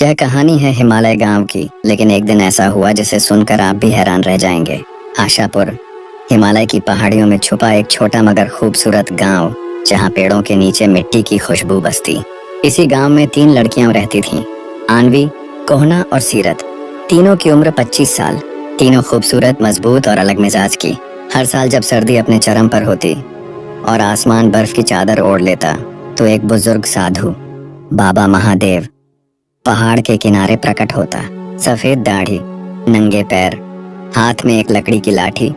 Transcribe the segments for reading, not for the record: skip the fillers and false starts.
यह कहानी है हिमालय गांव की, लेकिन एक दिन ऐसा हुआ जिसे सुनकर आप भी हैरान रह जाएंगे। आशापुर हिमालय की पहाड़ियों में छुपा एक छोटा मगर खूबसूरत गांव, जहां पेड़ों के नीचे मिट्टी की खुशबू बसती। इसी गांव में 3 लड़कियां रहती थीं, आनवी, कोहना और सीरत। तीनों की उम्र 25 साल। तीनों खूबसूरत, मजबूत और अलग मिजाज की। हर साल जब सर्दी अपने चरम पर होती और आसमान बर्फ की चादर ओढ़ लेता, तो एक बुजुर्ग साधु, बाबा महादेव, पहाड़ के किनारे प्रकट होता। सफेद दाढ़ी, नंगे पैर, हाथ में एक लकड़ी की लाठी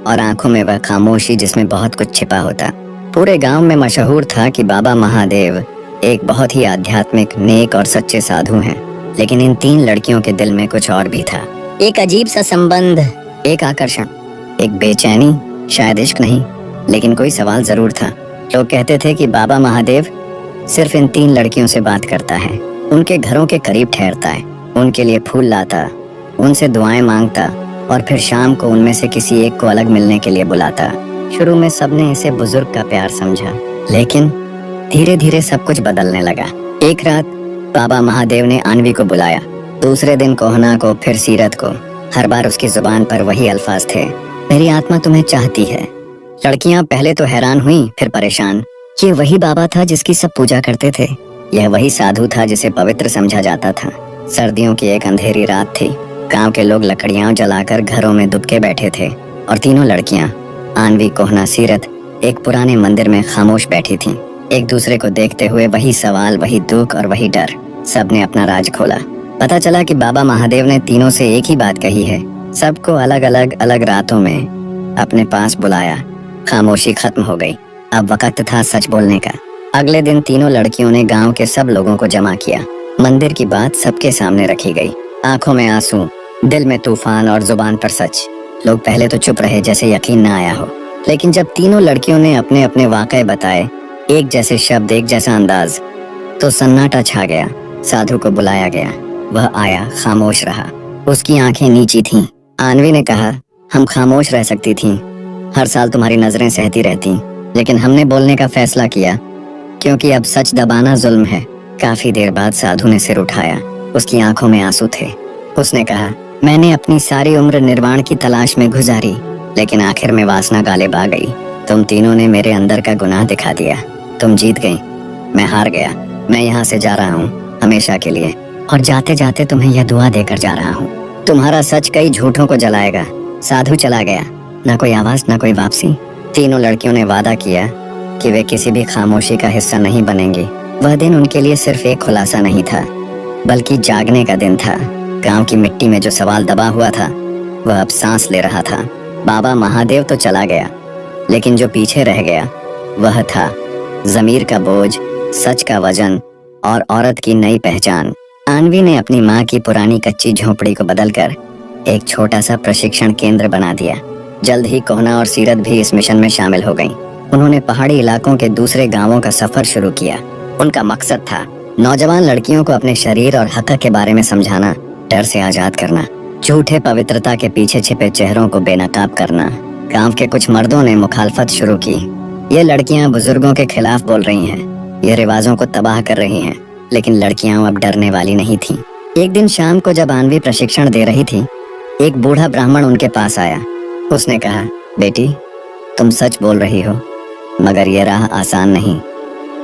और आंखों में वह खामोशी जिसमें बहुत कुछ छिपा होता। पूरे गांव में मशहूर था कि बाबा महादेव एक बहुत ही आध्यात्मिक, नेक और सच्चे साधु हैं। लेकिन इन 3 लड़कियों के दिल में कुछ और भी था। एक अजीब सा संबंध, एक आकर्षण, एक बेचैनी। शायद इश्क नहीं, लेकिन कोई सवाल जरूर था। लोग कहते थे कि बाबा महादेव सिर्फ इन 3 लड़कियों से बात करता है, उनके घरों के करीब ठहरता है, उनके लिए फूल लाता, उनसे दुआएं मांगता और फिर शाम को उनमें से किसी एक को अलग मिलने के लिए बुलाता। शुरू में सबने इसे बुजुर्ग का प्यार समझा, लेकिन धीरे धीरे सब कुछ बदलने लगा। एक रात बाबा महादेव ने आनवी को बुलाया, दूसरे दिन कोहना को, फिर सीरत को। हर बार उसकी जुबान पर वही अल्फाज थे, मेरी आत्मा तुम्हें चाहती है। लड़कियां पहले तो हैरान हुई, फिर परेशान। ये वही बाबा था जिसकी सब पूजा करते थे। यह वही साधु था जिसे पवित्र समझा जाता था। सर्दियों की एक अंधेरी रात थी। गांव के लोग लकड़ियां जलाकर घरों में दुबके बैठे थे और तीनों लड़कियां, आनवी, कोहना, सीरत, एक पुराने मंदिर में खामोश बैठी थीं, एक दूसरे को देखते हुए। वही सवाल, वही दुख और वही डर। सबने अपना राज खोला। पता चला कि बाबा महादेव ने तीनों से एक ही बात कही है, सबको अलग अलग रातों में अपने पास बुलाया। खामोशी खत्म हो गई। अब वक्त था सच बोलने का। अगले दिन तीनों लड़कियों ने गांव के सब लोगों को जमा किया। मंदिर की बात सबके सामने रखी गई। आंखों में आंसू, दिल में तूफान और जुबान पर सच। लोग पहले तो चुप रहे, जैसे यकीन न आया हो। लेकिन जब तीनों लड़कियों ने अपने अपने वाकये बताए, एक जैसे शब्द, एक जैसा अंदाज, तो सन्नाटा छा गया। साधु को बुलाया गया। वह आया, खामोश रहा। उसकी आंखें नीची थीं। आनवी ने कहा, हम खामोश रह सकती थीं, हर साल तुम्हारी नजरें सहती रहती, लेकिन हमने बोलने का फैसला किया, क्योंकि अब सच दबाना जुल्म है। काफी देर बाद साधु ने सिर उठाया। उसकी आंखों में आंसू थे। उसने कहा, मैंने अपनी सारी उम्र निर्वाण की तलाश में गुजारी, लेकिन आखिर में वासना गालिब आ गई। तुम तीनों ने मेरे अंदर का गुनाह दिखा दिया। तुम जीत गई, मैं हार गया। मैं यहाँ से जा रहा हूँ हमेशा के लिए, और जाते जाते तुम्हें यह दुआ देकर जा रहा हूँ, तुम्हारा सच कई झूठों को जलाएगा। साधु चला गया। न कोई आवाज, न कोई वापसी। तीनों लड़कियों ने वादा किया कि वे किसी भी खामोशी का हिस्सा नहीं बनेंगी। वह दिन उनके लिए सिर्फ एक खुलासा नहीं था, बल्कि जागने का दिन था। गांव की मिट्टी में जो सवाल दबा हुआ था, वह अब सांस ले रहा था। बाबा महादेव तो चला गया, लेकिन जो पीछे रह गया वह था ज़मीर का बोझ, सच का वजन और औरत की नई पहचान। आनवी ने अपनी माँ की पुरानी कच्ची झोपड़ी को बदलकर एक छोटा सा प्रशिक्षण केंद्र बना दिया। जल्द ही कोहना और सीरत भी इस मिशन में शामिल हो गईं। उन्होंने पहाड़ी इलाकों के दूसरे गांवों का सफर शुरू किया। उनका मकसद था नौजवान लड़कियों को अपने शरीर और हक के बारे में समझाना, डर से आजाद करना, झूठे पवित्रता के पीछे छिपे चेहरों को बेनकाब करना। गांव के कुछ मर्दों ने मुखालफत शुरू की। ये लड़कियां बुजुर्गों के खिलाफ बोल रही हैं, ये रिवाजों को तबाह कर रही हैं। लेकिन लड़कियां अब डरने वाली नहीं थीं। एक दिन शाम को जब आनवी प्रशिक्षण दे रही थी, एक बूढ़ा ब्राह्मण उनके पास आया। उसने कहा, बेटी, तुम सच बोल रही हो, मगर यह राह आसान नहीं,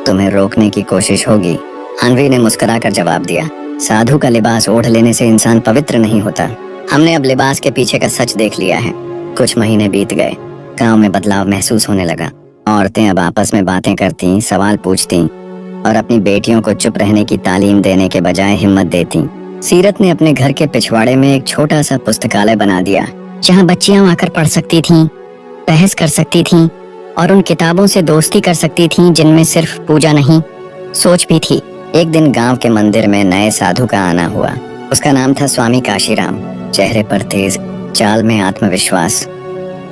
तुम्हें रोकने की कोशिश होगी। आनवी ने मुस्कुराकर जवाब दिया, साधु का लिबास ओढ़ लेने से इंसान पवित्र नहीं होता। हमने अब लिबास के पीछे का सच देख लिया है। कुछ महीने बीत गए। गांव में बदलाव महसूस होने लगा। औरतें अब आपस में बातें करती, सवाल पूछती और अपनी बेटियों को चुप रहने की तालीम देने के बजाय हिम्मत देती। सीरत ने अपने घर के पिछवाड़े में एक छोटा सा पुस्तकालय बना दिया, जहाँ बच्चियां आकर पढ़ सकती थीं, बहस कर सकती थीं और उन किताबों से दोस्ती कर सकती थीं जिनमें सिर्फ पूजा नहीं, सोच भी थी। एक दिन गांव के मंदिर में नए साधु का आना हुआ। उसका नाम था स्वामी काशीराम। चेहरे पर तेज, चाल में आत्मविश्वास,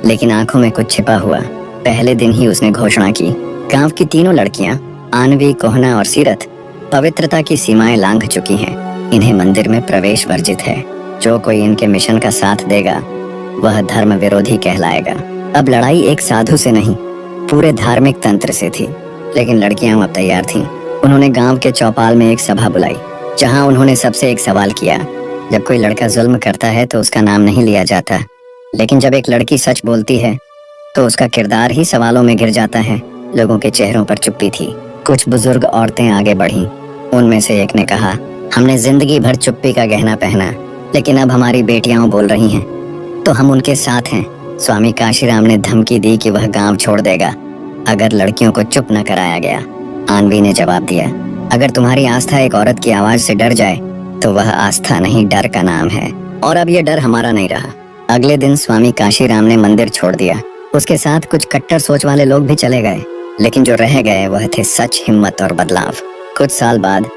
लेकिन आंखों में कुछ छिपा हुआ। पहले दिन ही उसने घोषणा की, गांव की तीनों लड़कियां, आनवी, कोहना और सीरत, पवित्रता की सीमाएं लांघ चुकी हैं। इन्हें मंदिर में प्रवेश वर्जित है। जो कोई इनके मिशन का साथ देगा वह धर्म विरोधी कहलाएगा। अब लड़ाई एक साधु से नहीं, पूरे धार्मिक तंत्र से थी। लेकिन लड़कियां अब तैयार थीं। उन्होंने गांव के चौपाल में एक सभा बुलाई। जहां उन्होंने सबसे एक सवाल किया, जब कोई लड़का जुल्म करता है तो उसका नाम नहीं लिया जाता, लेकिन जब एक लड़की सच बोलती है तो उसका किरदार ही सवालों में घिर जाता है। लोगों के चेहरों पर चुप्पी थी। कुछ बुजुर्ग औरतें आगे बढ़ीं। उनमें से एक ने कहा, हमने जिंदगी भर चुप्पी का गहना पहना, लेकिन अब हमारी बेटियां बोल रही हैं तो हम उनके साथ हैं। स्वामी काशीराम ने धमकी दी कि वह गांव छोड़ देगा अगर लड़कियों को चुप न कराया गया। आनवी ने जवाब दिया, अगर तुम्हारी आस्था एक औरत की आवाज से डर जाए तो वह आस्था नहीं, डर का नाम है। और अब ये डर हमारा नहीं रहा। अगले दिन स्वामी काशीराम ने मंदिर छोड़ दिया। उसके साथ कुछ कट्टर सोच वाले लोग भी चले गए, लेकिन जो रह गए वह थे सच, हिम्मत और बदलाव। कुछ साल बाद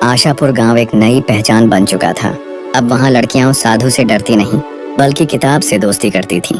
आशापुर गांव एक नई पहचान बन चुका था। अब वहां लड़कियां उस साधु से डरती नहीं, बल्कि किताब से दोस्ती करती थीं।